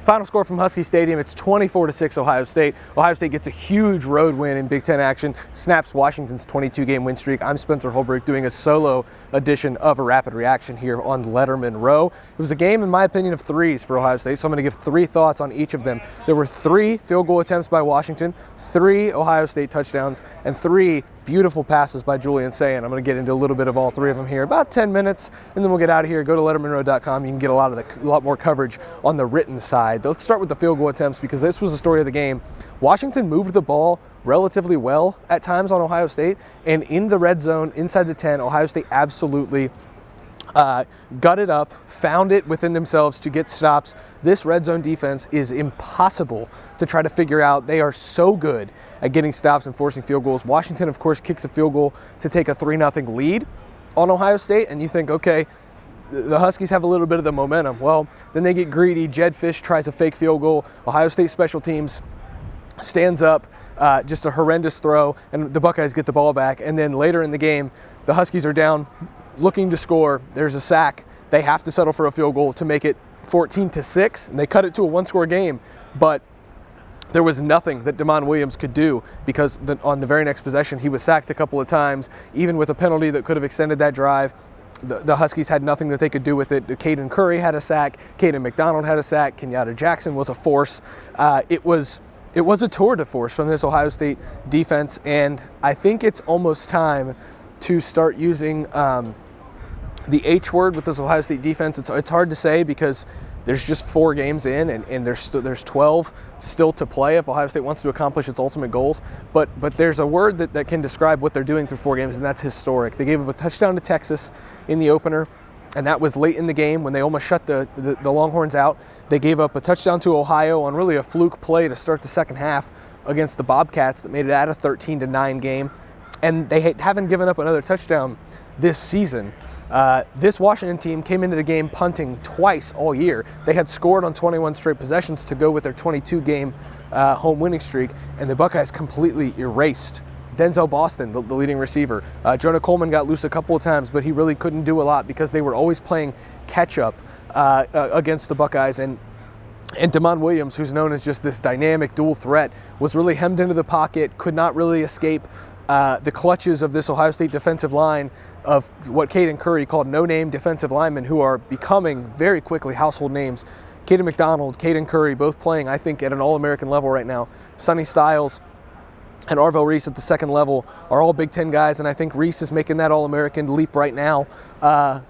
Final score from Husky Stadium, it's 24-6 Ohio State. Ohio State gets a huge road win in Big Ten action, snaps Washington's 22-game win streak. I'm Spencer Holbrook doing a solo edition of A Rapid Reaction here on Lettermen Row. It was a game, in my opinion, of threes for Ohio State, so I'm going to give three thoughts on each of them. There were 3 field goal attempts by Washington, 3 Ohio State touchdowns, and 3 beautiful passes by Julian Sayin. I'm going to get into a little bit of all 3 of them here, about 10 minutes, and then we'll get out of here. Go to lettermenrow.com. You can get a lot more coverage on the written side. Let's start with the field goal attempts because this was the story of the game. Washington moved the ball relatively well at times on Ohio State, and in the red zone, inside the 10, Ohio State absolutely gutted up, found it within themselves to get stops. This red zone defense is impossible to try to figure out. They are so good at getting stops and forcing field goals. Washington, of course, kicks a field goal to take a 3-0 lead on Ohio State, and you think, okay, the Huskies have a little bit of the momentum. Well, then they get greedy. Jed Fish tries a fake field goal. Ohio State special teams stands up, just a horrendous throw, and the Buckeyes get the ball back. And then later in the game, the Huskies are down, looking to score. There's a sack. They have to settle for a field goal to make it 14-6, and they cut it to a 1-score game. But there was nothing that Damon Williams could do because on the very next possession, he was sacked a couple of times, even with a penalty that could have extended that drive. The Huskies had nothing that they could do with it. Caden Curry had a sack. Caden McDonald had a sack. Kenyatta Jackson was a force. It was a tour de force from this Ohio State defense, and I think it's almost time to start using the H word with this Ohio State defense. It's hard to say because there's just 4 games in, and there's 12 still to play if Ohio State wants to accomplish its ultimate goals. But there's a word that can describe what they're doing through 4 games, and that's historic. They gave up a touchdown to Texas in the opener, and that was late in the game when they almost shut the Longhorns out. They gave up a touchdown to Ohio on really a fluke play to start the second half against the Bobcats that made it at a 13-9 game. And they haven't given up another touchdown this season. This Washington team came into the game punting twice all year. They had scored on 21 straight possessions to go with their 22-game home winning streak, and the Buckeyes completely erased Denzel Boston, the leading receiver. Jonah Coleman got loose a couple of times, but he really couldn't do a lot because they were always playing catch-up against the Buckeyes. And Damon Williams, who's known as just this dynamic dual threat, was really hemmed into the pocket, could not really escape the clutches of this Ohio State defensive line of what Caden Curry called no-name defensive linemen who are becoming very quickly household names. Caden McDonald, Caden Curry, both playing, I think, at an All-American level right now. Sonny Styles and Arvell Reese at the second level are all Big Ten guys, and I think Reese is making that All-American leap right now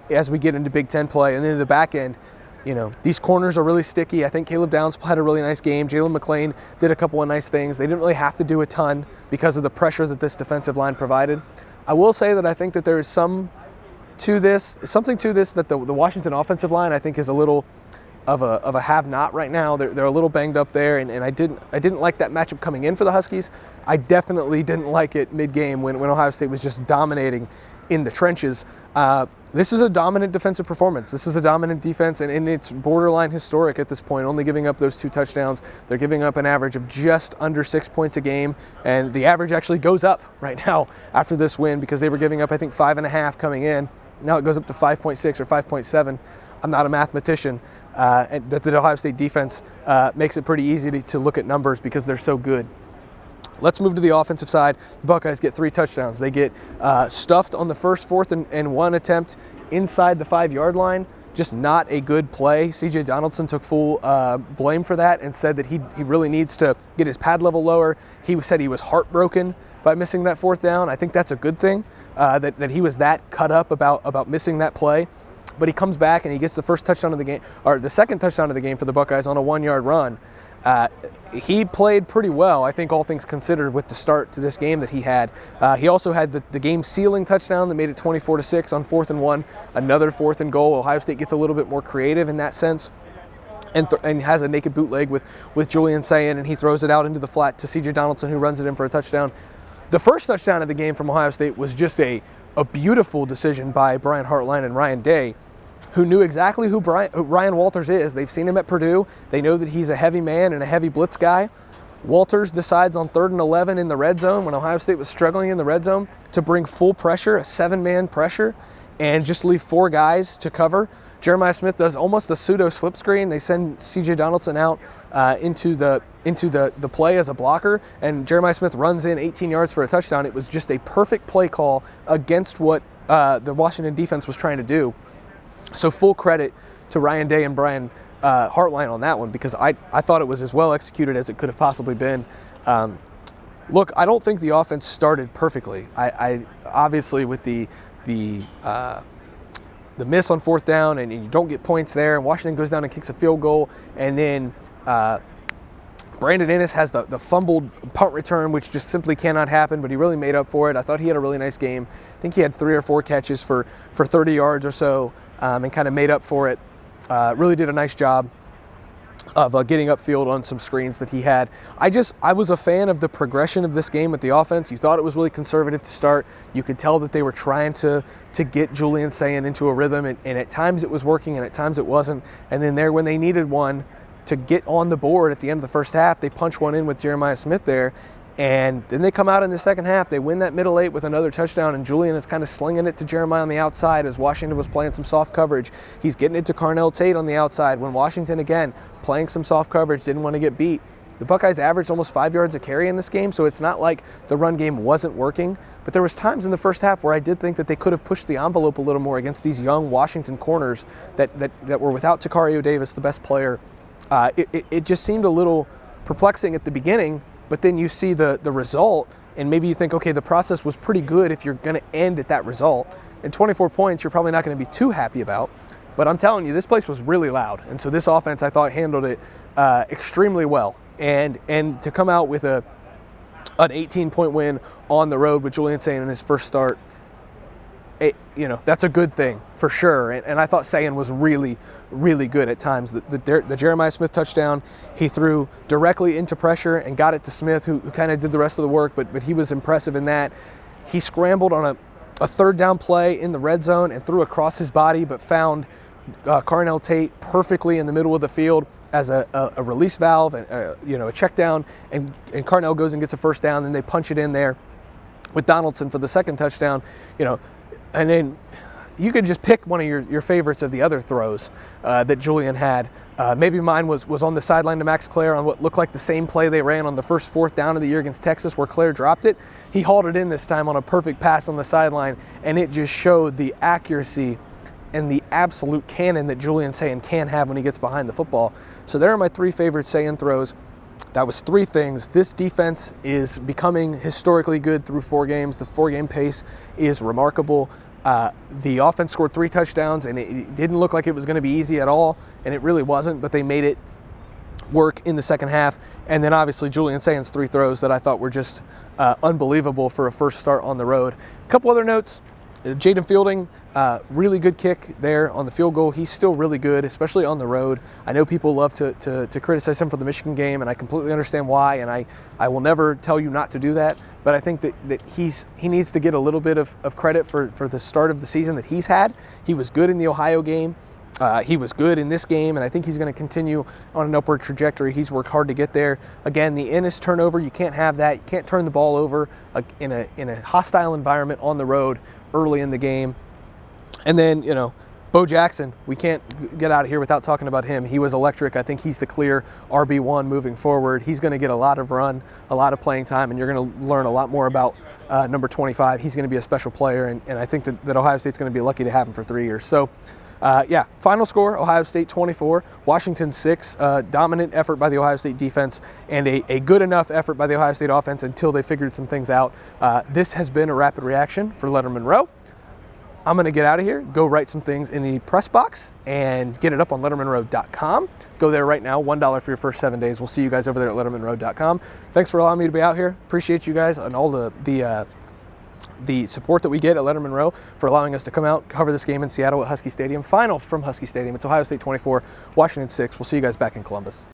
as we get into Big Ten play. And then in the back end, you know, these corners are really sticky. I think Caleb Downs had a really nice game. Jalen McClain did a couple of nice things. They didn't really have to do a ton because of the pressure that this defensive line provided. I will say that I think that there is something to this that the Washington offensive line I think is a little of a have-not right now. They're a little banged up there, and I didn't like that matchup coming in for the Huskies. I definitely didn't like it mid-game when Ohio State was just dominating in the trenches. This is a dominant defensive performance. This is a dominant defense, and it's borderline historic at this point, only giving up those 2 touchdowns. They're giving up an average of just under 6 points a game, and the average actually goes up right now after this win because they were giving up, I think, 5.5 coming in. Now it goes up to 5.6 or 5.7. I'm not a mathematician, but the Ohio State defense makes it pretty easy to look at numbers because they're so good. Let's move to the offensive side. The Buckeyes get 3 touchdowns. They get stuffed on the first 4th and 1 attempt inside the 5-yard line. Just not a good play. C.J. Donaldson took full blame for that and said that he really needs to get his pad level lower. He said he was heartbroken by missing that 4th down. I think that's a good thing, that he was that cut up about missing that play. But he comes back and he gets the first touchdown of the game, or the second touchdown of the game for the Buckeyes on a 1-yard run. He played pretty well, I think, all things considered, with the start to this game that he had. He also had the game-sealing touchdown that made it 24-6 on 4th and 1, another 4th and goal. Ohio State gets a little bit more creative in that sense and has a naked bootleg with Julian Sayin, and he throws it out into the flat to C.J. Donaldson, who runs it in for a touchdown. The first touchdown of the game from Ohio State was just a beautiful decision by Brian Hartline and Ryan Day, who knew exactly who Ryan Walters is. They've seen him at Purdue. They know that he's a heavy man and a heavy blitz guy. Walters decides on 3rd and 11 in the red zone when Ohio State was struggling in the red zone to bring full pressure, a 7-man pressure, and just leave 4 guys to cover Jeremiah Smith does almost a pseudo slip screen. They send C.J. Donaldson out into the play as a blocker, and Jeremiah Smith runs in 18 yards for a touchdown. It was just a perfect play call against what the Washington defense was trying to do. So full credit to Ryan Day and Brian Hartline on that one, because I thought it was as well executed as it could have possibly been. Look, I don't think the offense started perfectly. I obviously with the miss on fourth down, and you don't get points there, and Washington goes down and kicks a field goal, and then Brandon Ennis has the fumbled punt return, which just simply cannot happen, but he really made up for it. I thought he had a really nice game. I think he had 3 or 4 catches for 30 yards or so, and kind of made up for it. Really did a nice job of getting upfield on some screens that he had. I was a fan of the progression of this game with the offense. You thought it was really conservative to start. You could tell that they were trying to get Julian Sayin into a rhythm, and at times it was working and at times it wasn't. And then there, when they needed one to get on the board at the end of the first half, they punch one in with Jeremiah Smith there. And then they come out in the second half. They win that middle 8 with another touchdown, and Julian is kind of slinging it to Jeremiah on the outside as Washington was playing some soft coverage. He's getting it to Carnell Tate on the outside when Washington, again, playing some soft coverage, didn't want to get beat. The Buckeyes averaged almost 5 yards a carry in this game, so it's not like the run game wasn't working. But there was times in the first half where I did think that they could have pushed the envelope a little more against these young Washington corners that were without Takario Davis, the best player. It just seemed a little perplexing at the beginning. But then you see the result, and maybe you think, okay, the process was pretty good if you're going to end at that result. And 24 points, you're probably not going to be too happy about. But I'm telling you, this place was really loud. And so this offense, I thought, handled it extremely well. And to come out with an 18-point win on the road with Julian Sayin in his first start, that's a good thing for sure. And I thought Sayin was really, really good at times. The Jeremiah Smith touchdown, he threw directly into pressure and got it to Smith, who kind of did the rest of the work, but he was impressive in that. He scrambled on a third down play in the red zone and threw across his body, but found Carnell Tate perfectly in the middle of the field as a release valve, and a check down, and Carnell goes and gets a first down, then they punch it in there with Donaldson for the second touchdown, and then you could just pick one of your favorites of the other throws that Julian had. Maybe mine was on the sideline to Max Clare on what looked like the same play they ran on the first fourth down of the year against Texas, where Clare dropped it. He hauled it in this time on a perfect pass on the sideline, and it just showed the accuracy and the absolute cannon that Julian Sayin can have when he gets behind the football. So there are my 3 favorite Sayin throws. That was 3 things. This defense is becoming historically good through 4 games. The 4-game pace is remarkable. The offense scored 3 touchdowns, and it didn't look like it was going to be easy at all, and it really wasn't, but they made it work in the second half. And then obviously Julian Sayin's 3 throws that I thought were just unbelievable for a first start on the road. A couple other notes. Jaden Fielding, really good kick there on the field goal. He's still really good, especially on the road. I know people love to criticize him for the Michigan game, and I completely understand why, and I will never tell you not to do that. But I think that he needs to get a little bit of credit for the start of the season that he's had. He was good in the Ohio game. He was good in this game, and I think he's going to continue on an upward trajectory. He's worked hard to get there. Again, the Ennis turnover, you can't have that. You can't turn the ball over in a hostile environment on the road early in the game. And then, Bo Jackson, we can't get out of here without talking about him. He was electric. I think he's the clear RB1 moving forward. He's going to get a lot of run, a lot of playing time, and you're going to learn a lot more about number 25. He's going to be a special player, and I think that Ohio State's going to be lucky to have him for 3 years. So, final score, Ohio State 24, Washington 6. Dominant effort by the Ohio State defense, and a good enough effort by the Ohio State offense until they figured some things out. This has been a rapid reaction for Lettermen Row. I'm going to get out of here, go write some things in the press box, and get it up on lettermenrow.com. Go there right now, $1 for your first 7 days. We'll see you guys over there at lettermenrow.com. Thanks for allowing me to be out here. Appreciate you guys and all the support that we get at Lettermen Row for allowing us to come out, cover this game in Seattle at Husky Stadium. Final from Husky Stadium. It's Ohio State 24, Washington 6. We'll see you guys back in Columbus.